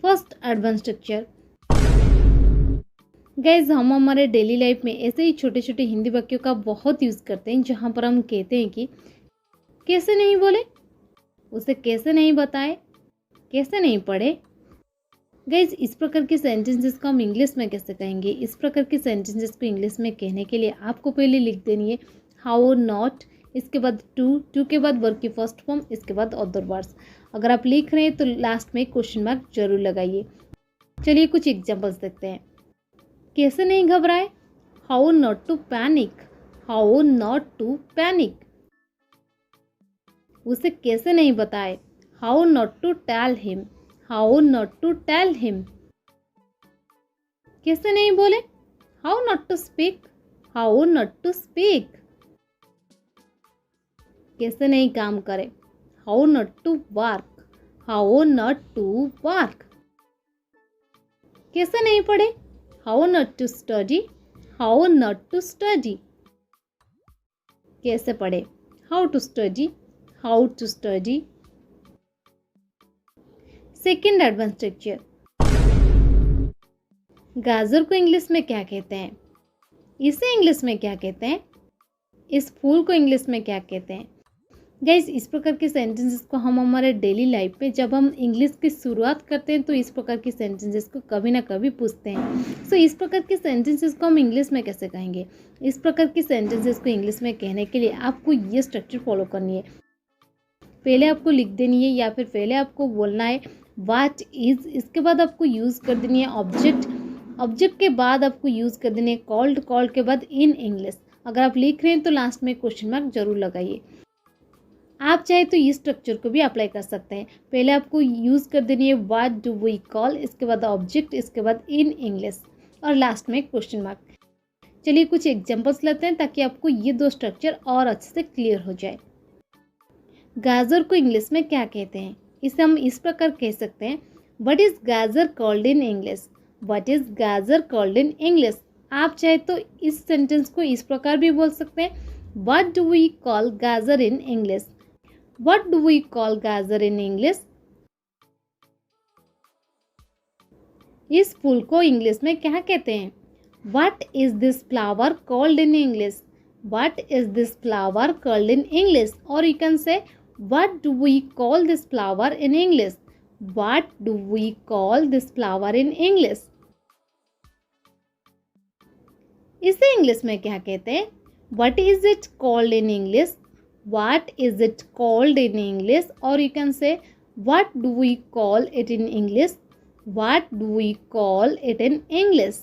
First advance structure. Guys हम हमारे daily life में ऐसे ही छोटे छोटे हिंदी वाक्यों का बहुत यूज़ करते हैं जहाँ पर हम कहते हैं कि कैसे नहीं बोले, उसे कैसे नहीं बताए, कैसे नहीं पढ़े। गाइज इस प्रकार के सेंटेंसेस को हम इंग्लिश में कैसे कहेंगे। इस प्रकार के सेंटेंसेस को इंग्लिश में कहने के लिए आपको पहले लिख देनी है हाउ नॉट, इसके बाद टू के बाद वर्ब की फर्स्ट फॉर्म, इसके बाद अदर वर्ड्स। अगर आप लिख रहे हैं तो लास्ट में क्वेश्चन मार्क जरूर लगाइए। चलिए कुछ एग्जांपल्स देखते हैं। कैसे नहीं घबराए, how not to panic, how not to panic. उसे कैसे नहीं बताए, how not to tell him, how not to tell him. कैसे नहीं बोले, how not to speak, how not to speak. कैसे नहीं काम करे, how not to work, how not to work. कैसे नहीं पढ़े, how not to study, how not to study. कैसे पढ़े, how to study, how to study. Second advance structure. गाजर को इंग्लिश में क्या कहते हैं, इसे इंग्लिश में क्या कहते हैं, इस फूल को इंग्लिश में क्या कहते हैं। गाइस इस प्रकार के सेंटेंसेस को हम हमारे डेली लाइफ में जब हम इंग्लिश की शुरुआत करते हैं तो इस प्रकार के सेंटेंसेस को कभी ना कभी पूछते हैं। सो इस प्रकार के सेंटेंसेस को हम इंग्लिश में कैसे कहेंगे। इस प्रकार के सेंटेंसेस को इंग्लिश में कहने के लिए आपको ये स्ट्रक्चर फॉलो करनी है। पहले आपको लिख देनी है या फिर पहले आपको बोलना है व्हाट इज, इसके बाद आपको यूज़ कर देनी है ऑब्जेक्ट, ऑब्जेक्ट के बाद आपको यूज़ कर देनी है कॉल्ड, कॉल्ड के बाद इन इंग्लिश। अगर आप लिख रहे हैं तो लास्ट में क्वेश्चन मार्क जरूर लगाइए। आप चाहे तो इस स्ट्रक्चर को भी अप्लाई कर सकते हैं। पहले आपको यूज़ कर देनी है व्हाट डू वी कॉल, इसके बाद ऑब्जेक्ट, इसके बाद इन इंग्लिश और लास्ट में क्वेश्चन मार्क। चलिए कुछ एग्जांपल्स लेते हैं ताकि आपको ये दो स्ट्रक्चर और अच्छे से क्लियर हो जाए। गाजर को इंग्लिश में क्या कहते हैं, इसे हम इस प्रकार कह सकते हैं व्हाट इज गाजर called in English, what is गाजर कॉल्ड इन इंग्लिश। आप चाहे तो इस सेंटेंस को इस प्रकार भी बोल सकते हैं व्हाट डू वी कॉल गाजर in English, what do we call गाजर इन इंग्लिश। इस फूल को इंग्लिश में क्या कहते हैं, what is this flower called in English, what is this flower called in English. और you can say what do we call this flower in English, what do we call this flower in English। इसे English में क्या कहते हैं, what is it called in English, what is it called in English। और you can say what do we call it in English, what do we call it in English।